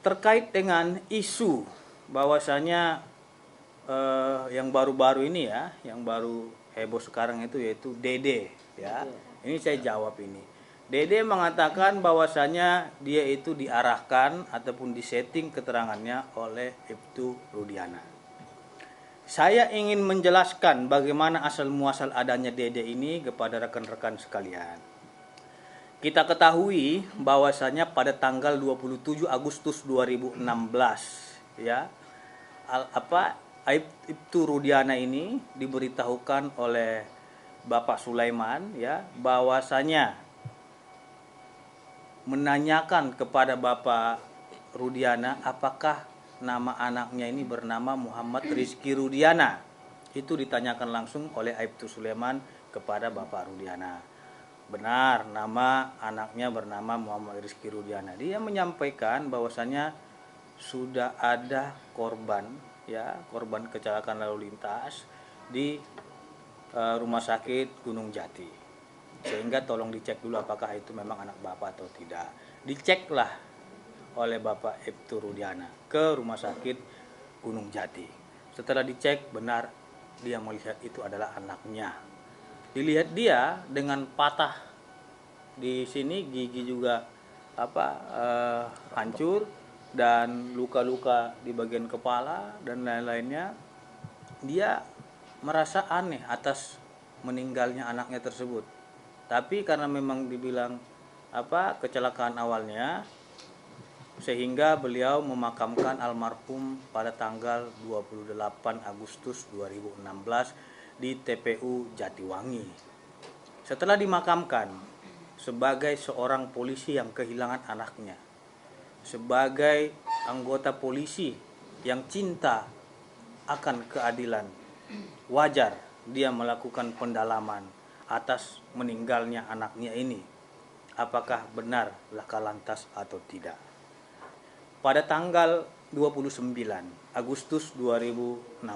terkait dengan isu bahwasanya yang baru-baru ini ya, yang baru heboh sekarang itu yaitu Dede ya. Ini saya jawab ini. Dede mengatakan bahwasanya dia itu diarahkan ataupun disetting keterangannya oleh Ibtu Rudiana. Saya ingin menjelaskan bagaimana asal muasal adanya Dede ini kepada rekan-rekan sekalian. Kita ketahui bahwasanya pada tanggal 27 Agustus 2016 ya, Ibtu Rudiana ini diberitahukan oleh Bapak Sulaiman ya bahwasanya menanyakan kepada Bapak Rudiana apakah nama anaknya ini bernama Muhammad Rizky Rudiana. Itu ditanyakan langsung oleh Ibtu Sulaiman kepada Bapak Rudiana. Benar, nama anaknya bernama Muhammad Rizky Rudiana. Dia menyampaikan bahwasanya sudah ada korban ya, korban kecelakaan lalu lintas di rumah sakit Gunung Jati. Sehingga tolong dicek dulu apakah itu memang anak Bapak atau tidak. Diceklah oleh Bapak Ibtu Rudiana ke rumah sakit Gunung Jati. Setelah dicek benar dia melihat itu adalah anaknya. Dilihat dia dengan patah di sini, gigi juga hancur dan luka-luka di bagian kepala dan lain-lainnya. Dia merasa aneh atas meninggalnya anaknya tersebut. Tapi karena memang dibilang kecelakaan awalnya, sehingga beliau memakamkan almarhum pada tanggal 28 Agustus 2016 di TPU Jatiwangi. Setelah dimakamkan, sebagai seorang polisi yang kehilangan anaknya, sebagai anggota polisi yang cinta akan keadilan, wajar dia melakukan pendalaman atas meninggalnya anaknya ini. Apakah benar laka lantas atau tidak? Pada tanggal 29 Agustus 2016,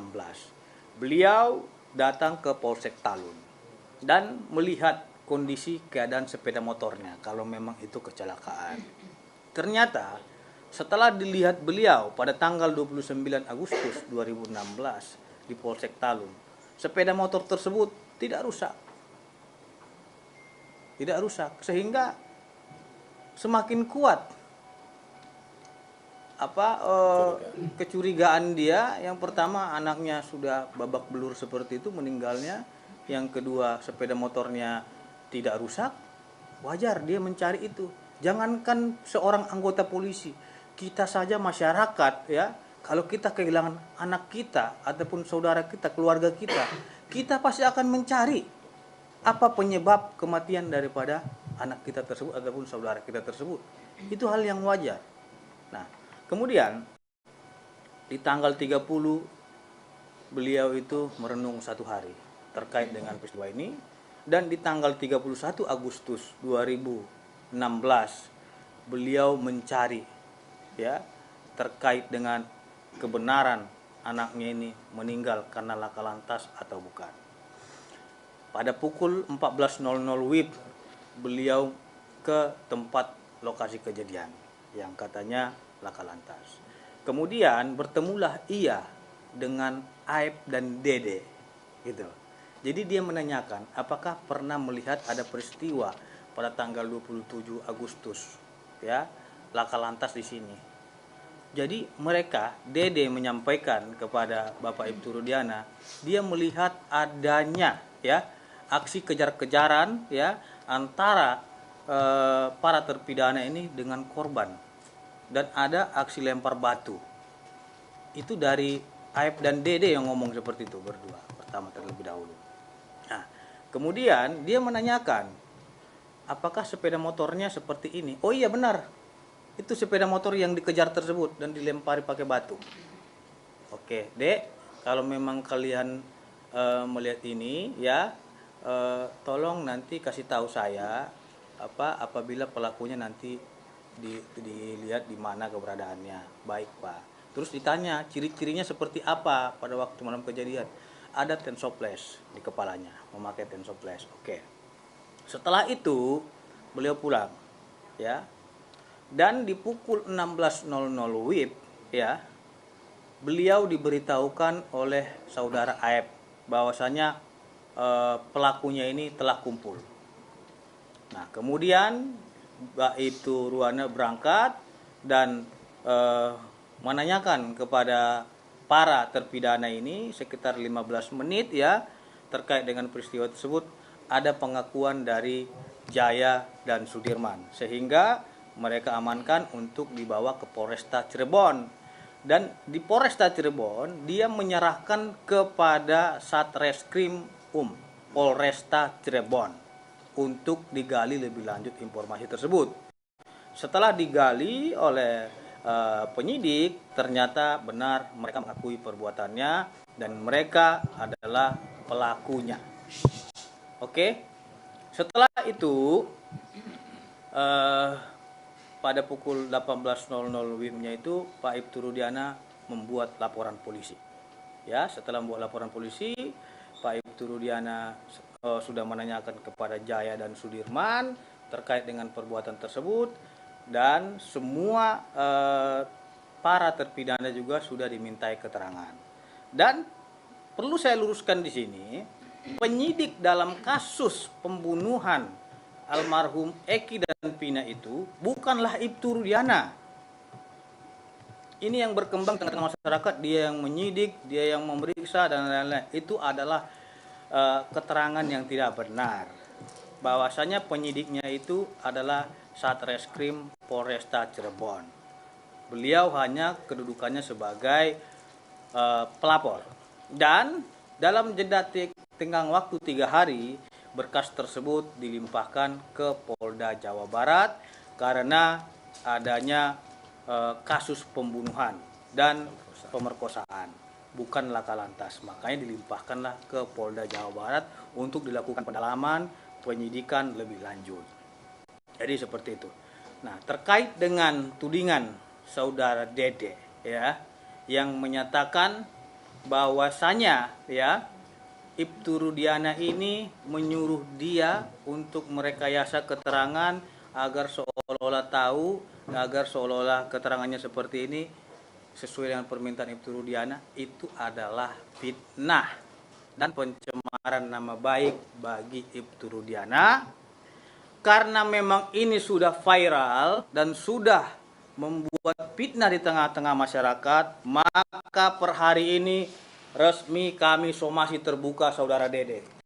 beliau datang ke Polsek Talun dan melihat kondisi keadaan sepeda motornya kalau memang itu kecelakaan. Ternyata setelah dilihat beliau pada tanggal 29 Agustus 2016 di Polsek Talun, sepeda motor tersebut tidak rusak. Tidak rusak, sehingga semakin kuat kecurigaan dia. Yang pertama, anaknya sudah babak belur seperti itu meninggalnya. Yang kedua, sepeda motornya tidak rusak. Wajar dia mencari itu. Jangankan seorang anggota polisi, kita saja masyarakat ya, kalau kita kehilangan anak kita ataupun saudara kita, keluarga kita, kita pasti akan mencari apa penyebab kematian daripada anak kita tersebut ataupun saudara kita tersebut. Itu hal yang wajar. Nah, kemudian di tanggal 30 beliau itu merenung satu hari terkait dengan peristiwa ini, dan di tanggal 31 Agustus 2016 beliau mencari ya terkait dengan kebenaran anaknya ini meninggal karena laka lantas atau bukan. Pada pukul 14.00 WIB beliau ke tempat lokasi kejadian yang katanya laka lantas. Kemudian bertemulah ia dengan Aib dan Dede gitu. Jadi dia menanyakan apakah pernah melihat ada peristiwa pada tanggal 27 Agustus ya, laka lantas di sini. Jadi mereka, Dede menyampaikan kepada Bapak Ibtu Rudiana, dia melihat adanya ya aksi kejar-kejaran ya antara para terpidana ini dengan korban, dan ada aksi lempar batu. Itu dari Aib dan Dede yang ngomong seperti itu berdua pertama terlebih dahulu. Nah, kemudian dia menanyakan apakah sepeda motornya seperti ini. Oh iya benar, itu sepeda motor yang dikejar tersebut dan dilempari pakai batu. Oke Dek, kalau memang kalian melihat ini ya, tolong nanti kasih tahu saya apabila pelakunya nanti dilihat di mana keberadaannya. Baik Pak. Terus ditanya ciri-cirinya seperti apa pada waktu malam kejadian. Ada tensoples di kepalanya, memakai tensoples. Oke. Setelah itu beliau pulang ya. Dan di pukul 16.00 WIB ya, beliau diberitahukan oleh saudara Aep bahwasanya pelakunya ini telah kumpul. Nah, kemudian Ibtu Ruana berangkat dan menanyakan kepada para terpidana ini sekitar 15 menit ya terkait dengan peristiwa tersebut. Ada pengakuan dari Jaya dan Sudirman sehingga mereka amankan untuk dibawa ke Polresta Cirebon. Dan di Polresta Cirebon dia menyerahkan kepada Satreskrim Polresta Cirebon untuk digali lebih lanjut informasi tersebut. Setelah digali oleh penyidik, ternyata benar mereka mengakui perbuatannya dan mereka adalah pelakunya. Oke, setelah itu pada pukul 18.00 WIB-nya itu Pak Ibtu Rudiana membuat laporan polisi. Ya, setelah membuat laporan polisi, Pak Ibtu Rudiana sudah menanyakan kepada Jaya dan Sudirman terkait dengan perbuatan tersebut dan semua para terpidana juga sudah dimintai keterangan. Dan perlu saya luruskan di sini, penyidik dalam kasus pembunuhan almarhum Eki dan Pina itu bukanlah Ibtu Rudiana. Ini yang berkembang tengah-tengah masyarakat, dia yang menyidik, dia yang memeriksa dan lain-lain. Itu adalah keterangan yang tidak benar. Bahwasanya penyidiknya itu adalah Satreskrim Polresta Cirebon. Beliau hanya kedudukannya sebagai pelapor. Dan dalam jeda tenggang waktu 3 hari, berkas tersebut dilimpahkan ke Polda Jawa Barat karena adanya kasus pembunuhan dan pemerkosaan, bukan laka lantas. Makanya dilimpahkanlah ke Polda Jawa Barat untuk dilakukan pendalaman, penyidikan lebih lanjut. Jadi seperti itu. Nah, terkait dengan tudingan saudara Dede ya, yang menyatakan bahwasanya ya Ibtu Rudiana ini menyuruh dia untuk merekayasa keterangan agar seolah-olah tahu, agar seolah-olah keterangannya seperti ini sesuai dengan permintaan Ibtu Rudiana, itu adalah fitnah dan pencemaran nama baik bagi Ibtu Rudiana. Karena memang ini sudah viral dan sudah membuat fitnah di tengah-tengah masyarakat, maka per hari ini resmi kami somasi terbuka saudara Dede.